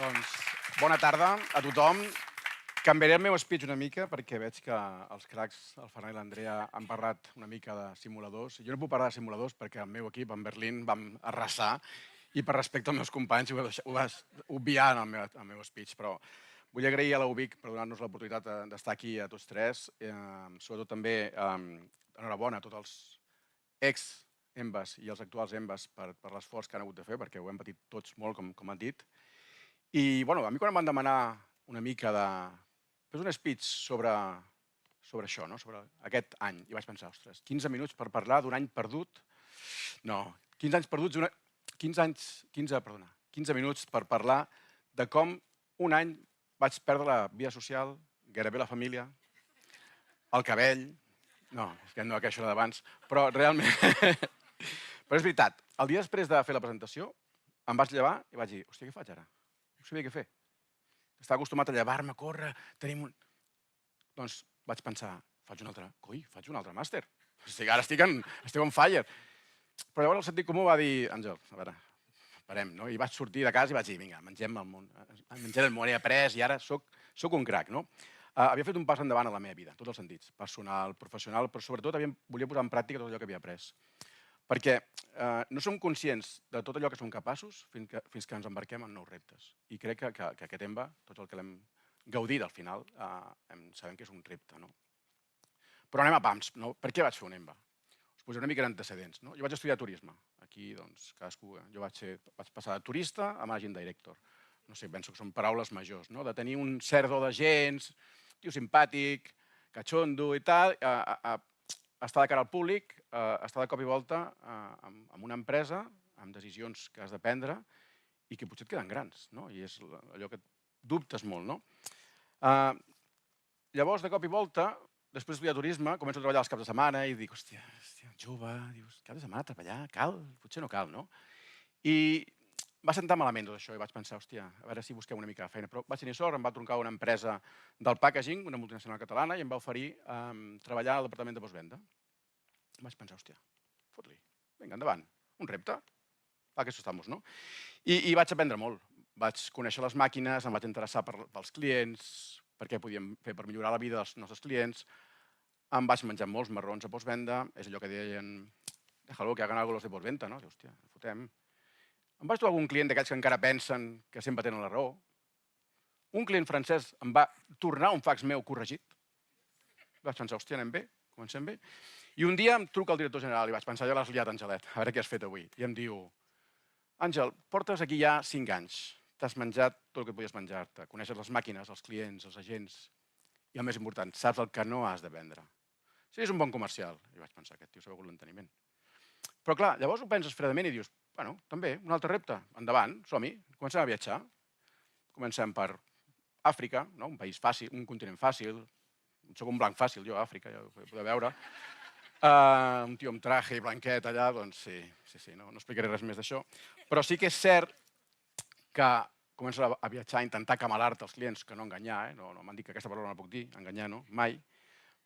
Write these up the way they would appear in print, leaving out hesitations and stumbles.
Doncs bona tarda a tothom. Canviaré el meu speech una mica perquè veig que els cracs, el Ferran i l'Andrea, han parlat una mica de simuladors. Jo no puc parlar de simuladors perquè el meu equip, en Berlín, vam arrasar i per respecte als meus companys ho vas obviar en el meu speech. Però vull agrair a la UBIC per donar-nos l'oportunitat d'estar aquí a tots tres. Sobretot també enhorabona a tots els ex-EMBAs i els actuals EMBAs per l'esforç que han hagut de fer, perquè ho hem patit tots molt, com han dit. I bueno, a mi quan em van demanar una mica de... Fes un speech sobre això, no? Sobre aquest any, i vaig pensar, ostres, 15 minuts per parlar d'un any perdut? No, 15 anys perduts, 15 minuts per parlar de com un any vaig perdre la vida social, gairebé la família, el cabell... No, és que no aqueixo d'abans, però realment... Però és veritat, el dia després de fer la presentació em vaig llevar i vaig dir, hòstia, què faig ara? No sabia què fer. Estava acostumat a llevar-me, córrer, tenim un... Doncs vaig pensar, faig un altre màster. Ara estic on fire. Però llavors el sentit comú va dir, Àngel, a veure, parem, no? I vaig sortir de casa i vaig dir, vinga, mengem el món. Mengem el món, he après i ara soc un crac, no? Havia fet un pas endavant a la meva vida, tots els sentits, personal, professional, però sobretot volia posar en pràctica tot allò que havia après. Perquè no som conscients de tot allò que som capaços fins que ens embarquem en nous reptes. I crec que aquest EMBA, tots el que l'hem gaudit al final, sabem que és un repte. No? Però anem a pams. No? Per què vaig fer un EMBA? Us posaré una mica d'antecedents. No? Jo vaig estudiar turisme. Aquí, doncs, cadascú... Jo vaig passar de turista a managing director. No sé, penso que són paraules majors, no? De tenir un cert do de gens, tio simpàtic, cachondo i tal, estar de cara al públic, estar de cop i volta en una empresa, amb decisions que has de prendre i que potser et queden grans, no? I és allò que dubtes molt, no? Llavors, de cop i volta, després d'estudiar turisme, començo a treballar els caps de setmana i dic, hòstia, jove, dius, cap de setmana treballar, cal? Potser no cal, no? I va sentar malament tot això i vaig pensar, hòstia, a veure si busquem una mica de feina. Però vaig tenir sort, em va trucar una empresa del packaging, una multinacional catalana, i em va oferir treballar al departament de postvenda. Vaig pensar, hòstia, fot-li, vinga, endavant, un repte, a què estamos, no? I vaig aprendre molt. Vaig conèixer les màquines, em vaig interessar pels clients, per què podíem fer per millorar la vida dels nostres clients. Em vaig menjar molts marrons a postvenda, és allò que deien, déjalo, que hagan algo los de postventa, no? Hòstia, fotem. Em vaig trobar algun client d'aquells que encara pensen que sempre tenen la raó. Un client francès em va tornar un fax meu corregit. Vaig pensar, hòstia, anem bé, comencem bé. I un dia em truca el director general i vaig pensar, ja l'has liat, Angelet, a veure què has fet avui. I em diu, Àngel, portes aquí ja 5 anys, t'has menjat tot el que podies menjar-te, coneixes les màquines, els clients, els agents, i el més important, saps el que no has de vendre. Sí, és un bon comercial. I vaig pensar, aquest tio s'ha begut l'enteniment. Però clar, llavors ho penses fredament i dius, bueno, també, un altre repte, endavant, som-hi, comencem a viatjar. Comencem per Àfrica, no? Un país fàcil, un continent fàcil, soc un blanc fàcil jo, a Àfrica, ja ho podeu veure. Un tio amb traje i blanquet allà, doncs sí, no explicaré res més d'això. Però sí que és cert que comences a viatjar, a intentar camalar-te els clients, que no enganyar, no m'han dit que aquesta paraula no la puc dir, enganyar no, mai.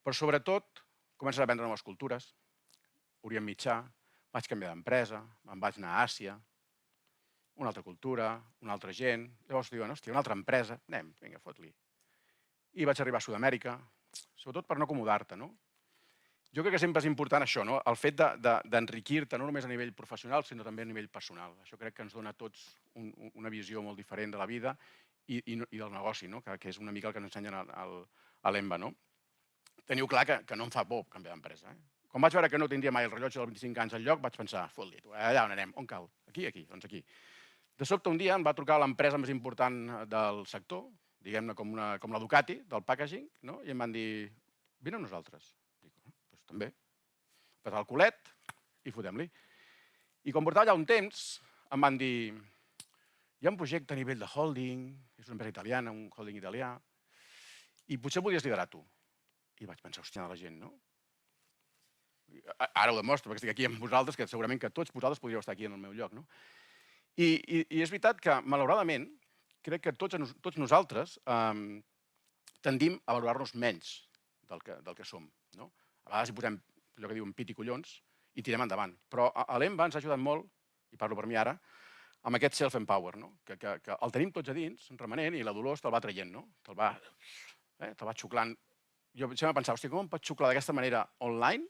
Però sobretot comences a aprendre noves cultures, Orient Mitjà, vaig canviar d'empresa, me'n vaig anar a Àsia, una altra cultura, una altra gent. Llavors diuen, hòstia, una altra empresa, anem, vinga, fot-li. I vaig arribar a Sud-amèrica, sobretot per no acomodar-te, no? Jo crec que sempre és important això, no? El fet d'enriquir-te no només a nivell professional, sinó també a nivell personal. Això crec que ens dona a tots una visió molt diferent de la vida i del negoci, no? Que és una mica el que ens ensenyen a l'EMBA, no? Teniu clar que no em fa por canviar d'empresa, Quan vaig veure que no tindria mai el rellotge dels 25 anys al lloc, vaig pensar, fot-li, allà on anem, on cal? Aquí, doncs aquí. De sobte un dia em va trucar l'empresa més important del sector, diguem-ne com la Ducati, del packaging, no? I em van dir, vine amb nosaltres. Dic, doncs també. Pesar el culet i fotem-li. I quan portava allà un temps, em van dir, hi ha un projecte a nivell de holding, és una empresa italiana, un holding italià, i potser podries liderar tu. I vaig pensar, hòstia, la gent, no? Ara ho demostro, perquè estic aquí amb vosaltres, que segurament que tots vosaltres podríeu estar aquí en el meu lloc, no? I és veritat que, malauradament, crec que tots nosaltres tendim a valorar-nos menys del que som, no? A vegades hi posem allò que diuen pit i collons i tirem endavant. Però a l'EMBA ens ha ajudat molt, i parlo per mi ara, amb aquest self-empower, no? Que el tenim tots a dins, remenent, i la Dolors te'l va traient, no? Te'l va xuclant. Jo sempre pensava, hòstia, com em pot xuclar d'aquesta manera online?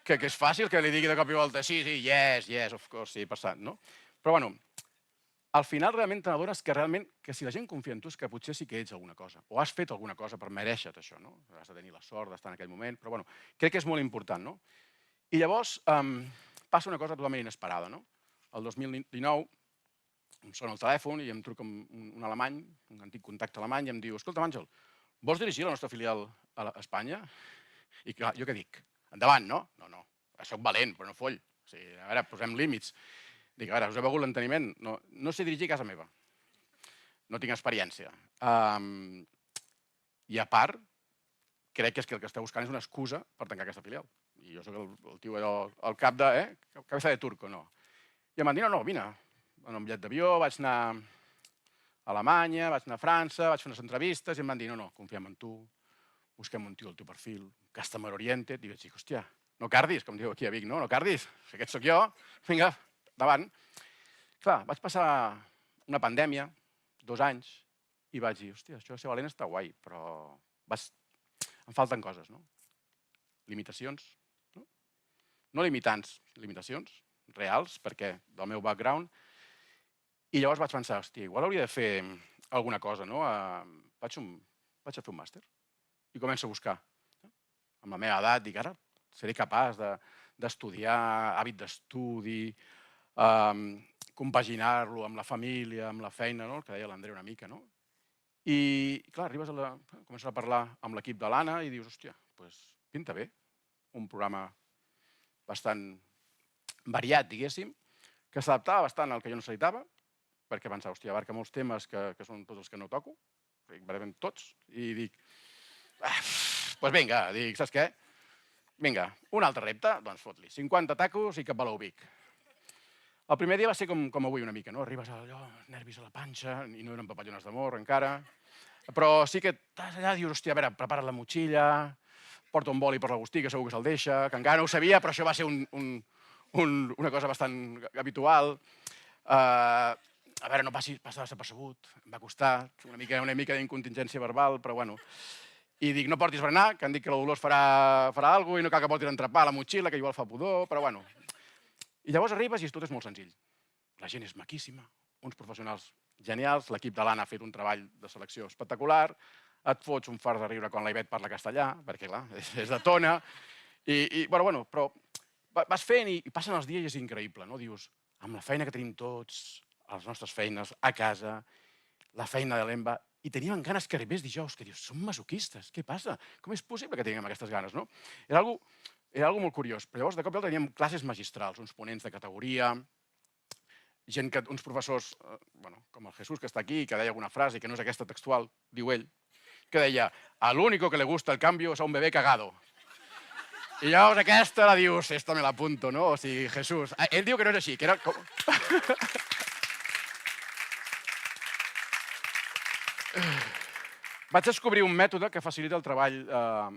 Que és fàcil que li digui de cop i volta, sí, yes, of course, sí, passat, no? Però bueno, al final realment te n'adones que si la gent confia en tu és que potser sí que ets alguna cosa, o has fet alguna cosa per mereixer això, no? Has de tenir la sort d'estar en aquell moment, però bueno, crec que és molt important, no? I llavors passa una cosa totalment inesperada, no? El 2019 em sona el telèfon i em truca un alemany, un antic contacte alemany, i em diu, escolta, Àngel, vols dirigir la nostra filial a Espanya? I clar, jo què dic? Endavant, no? No, soc valent, però no foll. O sigui, a veure, posem límits. Dic, a veure, us he begut l'enteniment? No sé dirigir a casa meva. No tinc experiència. I a part, crec que és que el que està buscant és una excusa per tancar aquesta filial. I jo soc el tio, el cap de, cabeza de turco, no. I em van dir, no, vine. En un bitllet d'avió, vaig anar a Alemanya, vaig anar a França, vaig fer unes entrevistes i em van dir, no, confiem en tu, busquem un tio del teu perfil, customer oriented, i vaig dir, hòstia, no cardis, com diu aquí a Vic, no cardis, si aquest sóc jo, vinga, davant. Clar, vaig passar una pandèmia, 2 anys, i vaig dir, hòstia, això de ser valent està guai, però em falten coses, no? Limitacions, no? No limitants, limitacions reals, perquè del meu background. I llavors vaig pensar, hòstia, igual hauria de fer alguna cosa, no? Vaig a fer un màster i començo a buscar. Amb la meva edat, dic, ara seré capaç d'estudiar, hàbit d'estudi, compaginar-lo amb la família, amb la feina, no? El que deia l'Andreu una mica, no? I, clar, comences a parlar amb l'equip de l'Anna i dius, hòstia, doncs pinta bé. Un programa bastant variat, diguéssim, que s'adaptava bastant al que jo necessitava, perquè pensava, hòstia, abarca molts temes que són tots els que no toco, verament tots, i dic, doncs vinga, saps què? Vinga, un altre repte, doncs fot-li, 50 tacos i cap a l'Ubic. El primer dia va ser com avui una mica, no? Arribes allò, nervis a la panxa, i no eren papallones d'amor encara, però sí que estàs allà i dius, hòstia, a veure, prepara't la motxilla, porta un boli per l'Agustí, que segur que se'l deixa, que encara no ho sabia, però això va ser una cosa bastant habitual. A veure, no passa desapercebut, em va costar, una mica d'incontingència verbal, però bueno. I dic, no portis berenar, que han dit que la Dolors farà alguna cosa i no cal que portis entrepà a la motxilla, que igual fa pudor, però bueno. I llavors arribes i tot és molt senzill. La gent és maquíssima, uns professionals genials, l'equip de l'Anna ha fet un treball de selecció espectacular, et fots un fart de riure quan la Ivet parla castellà, perquè clar, és de tona, bueno, però vas fent i passen els dies i és increïble, no? Dius, amb la feina que tenim tots, a les nostres feines, a casa, la feina de l'EMBA, i teníem ganes que arribés dijous, que dius, som masoquistes, què passa? Com és possible que tinguem aquestes ganes, no? Era algo molt curiós, però llavors de cop i volta teníem classes magistrals, uns ponents de categoria, uns professors, com el Jesús, que està aquí, que deia alguna frase, que no és aquesta textual, diu ell, que deia, al único que le gusta el cambio es a un bebé cagado. I llavors aquesta la dius, esta me la apunto, no? O sigui, Jesús. Ell diu que no és així, que era com... Vaig descobrir un mètode que facilita el treball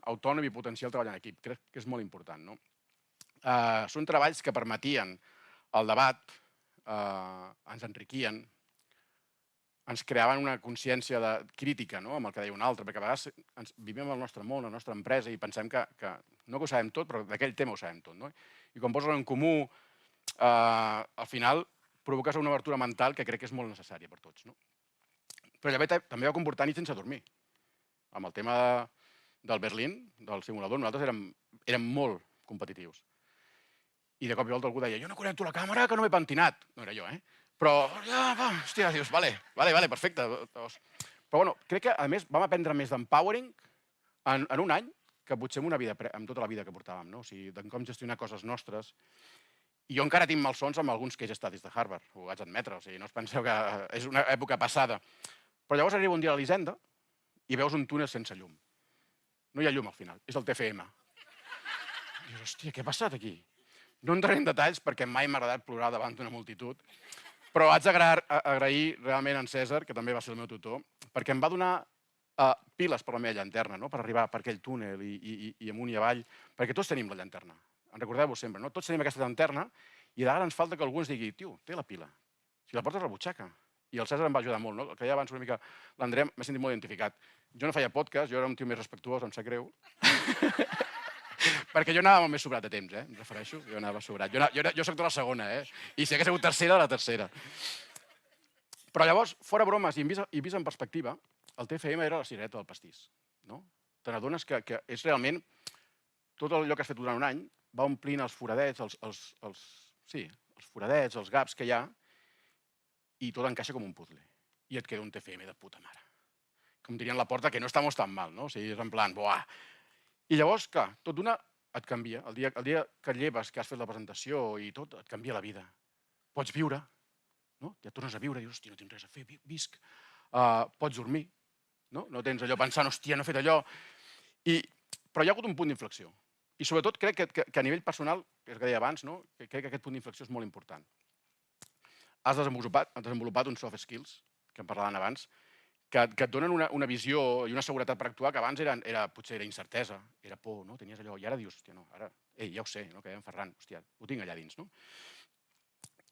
autònom i potenciar el treball en equip. Crec que és molt important, no? Són treballs que permetien el debat, ens enriquien, ens creaven una consciència crítica, no?, amb el que deia un altre, perquè a vegades vivim el nostre món, la nostra empresa, i pensem que no que ho sabem tot, però d'aquell tema ho sabem tot, no? I quan poses en comú, al final provoques una obertura mental que crec que és molt necessària per tots, no? Però també va comportar nits sense dormir. Amb el tema del Berlín, del simulador, nosaltres érem molt competitius. I de cop i volta algú deia, jo no connecto la càmera que no m'he pentinat. No era jo, Però, hòstia, dius, vale, perfecte. Però bueno, crec que, a més, vam aprendre més d'empowering en un any que potser amb tota la vida que portàvem, no? O sigui, de com gestionar coses nostres. I jo encara tinc malsons amb alguns case studies de Harvard, ho haig d'admetre, o sigui, no us penseu que és una època passada. Però llavors arriba un dia a l'Hisenda i veus un túnel sense llum. No hi ha llum al final, és el TFM. I dius, hòstia, què ha passat aquí? No entraré en detalls perquè mai m'ha agradat plorar davant d'una multitud, però haig d'agrair realment a en César, que també va ser el meu tutor, perquè em va donar piles per la meva llanterna, no?, per arribar per aquell túnel i amunt i avall, perquè tots tenim la llanterna. En recordeu-vos sempre, no? Tots tenim aquesta llanterna i d'ara ens falta que algú ens digui, tio, té la pila, Si la portes a la butxaca. I el Cèsar em va ajudar molt, no? El que deia abans una mica l'Andrea, m'he sentit molt identificat. Jo no feia podcast, jo era un tio més respectuós, em sap greu. Perquè jo anava molt més sobrat de temps, em refereixo. Jo anava sobrat. Jo soc de la segona, I si hagués sigut tercera, de la tercera. Però llavors, fora bromes i vist en perspectiva, el TFM era la cirereta del pastís, no? Te n'adones que és realment tot allò que has fet durant un any va omplint els foradets, els foradets, els gaps que hi ha, i tot encaixa com un puzzle. I et queda un TFM de puta mare. Com dirien la Porta, que no estamos tan mal, no? O sigui, és en plan, buah. I llavors, clar, tot d'una et canvia. El dia que et lleves, que has fet la presentació i tot, et canvia la vida. Pots viure, no? Ja tornes a viure, dius, hòstia, no tinc res a fer, visc. Pots dormir, no? No tens allò pensant, hòstia, no he fet allò. Però hi ha hagut un punt d'inflexió. I sobretot crec que a nivell personal, és el que deia abans, no? Crec que aquest punt d'inflexió és molt important. Has desenvolupat uns soft skills, que en parlaven abans, que et donen una visió i una seguretat per actuar que abans potser era incertesa, era por, no? Tenies allò, i ara dius, hòstia, no, ara, ja ho sé, no? Que deia en Ferran, hòstia, ho tinc allà dins, no?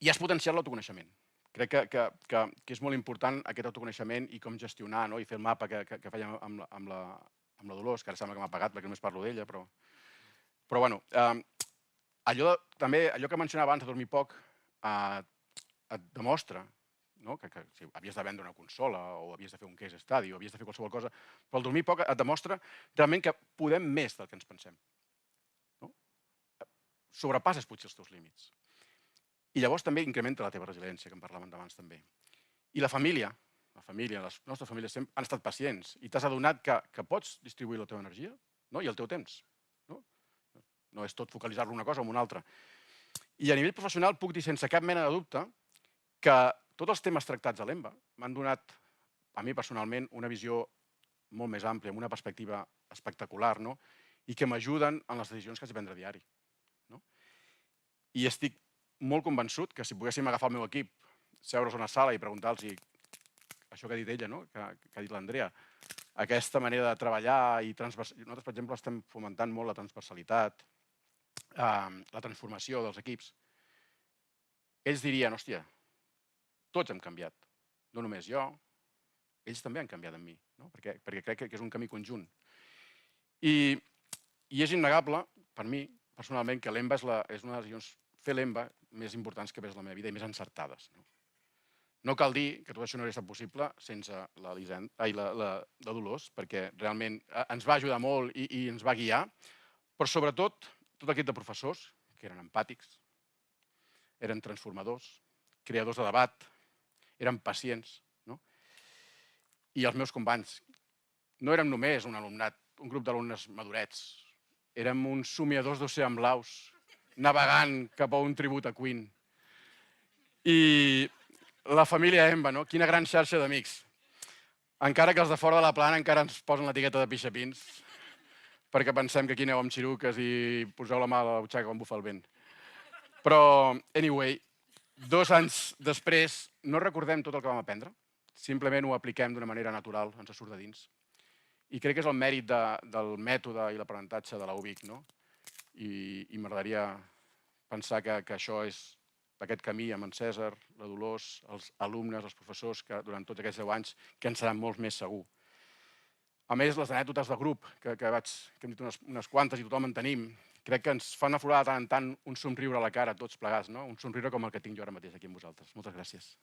I has potenciat l'autoconeixement. Crec que és molt important aquest autoconeixement i com gestionar, no? I fer el mapa que fèiem amb la Dolors, que ara sembla que m'ha pagat perquè només parlo d'ella, però bueno, allò que mencionava abans de dormir poc, et demostra que si havies de vendre una consola o havies de fer un case study o havies de fer qualsevol cosa, però el dormir poc et demostra realment que podem més del que ens pensem. Sobrepasses potser els teus límits. I llavors també incrementa la teva resiliència, que en parlàvem abans també. I la família, les nostres famílies sempre han estat pacients i t'has adonat que pots distribuir la teva energia i el teu temps. No és tot focalitzar-lo en una cosa o en una altra. I a nivell professional puc dir sense cap mena de dubte que tots els temes tractats a l'EMBA m'han donat, a mi personalment, una visió molt més àmplia, amb una perspectiva espectacular, i que m'ajuden en les decisions que haig de prendre a diari. I estic molt convençut que si poguéssim agafar el meu equip, seure's a una sala i preguntar-los això que ha dit ella, que ha dit l'Andrea, aquesta manera de treballar i nosaltres, per exemple, estem fomentant molt la transversalitat, la transformació dels equips, ells dirien, hòstia, tots hem canviat, no només jo, ells també han canviat en mi, perquè crec que és un camí conjunt. I és innegable, per mi, personalment, que l'EMBA és una de les decisions, fer l'EMBA, més importants que he vist a la meva vida i més encertades. No cal dir que tot això no hauria estat possible sense la Dolors, perquè realment ens va ajudar molt i ens va guiar, però sobretot tot l'equip de professors, que eren empàtics, eren transformadors, creadors de debat, eren pacients. I els meus companys no érem només un grup d'alumnes madurets, érem uns somiadors d'ocean blaus, navegant cap a un tribut a Queen. I la família EMBA, quina gran xarxa d'amics. Encara que els de fora de la plana encara ens posen l'etiqueta de pixapins, perquè pensem que aquí aneu amb xiruques i poseu la mà a la butxaca quan bufa el vent. Però, anyway, 2 anys després no recordem tot el que vam aprendre, simplement ho apliquem d'una manera natural, ens surt de dins. I crec que és el mèrit del mètode i l'aprenentatge de la UBIC, i m'agradaria pensar que això és aquest camí amb en Cèsar, la Dolors, els alumnes, els professors, que durant tots aquests 10 anys que en seran molts més segur. A més, les anècdotes de grup, que hem dit unes quantes i tothom en tenim, crec que ens fan aflorar de tant en tant un somriure a la cara, tots plegats, un somriure com el que tinc jo ara mateix aquí amb vosaltres. Moltes gràcies.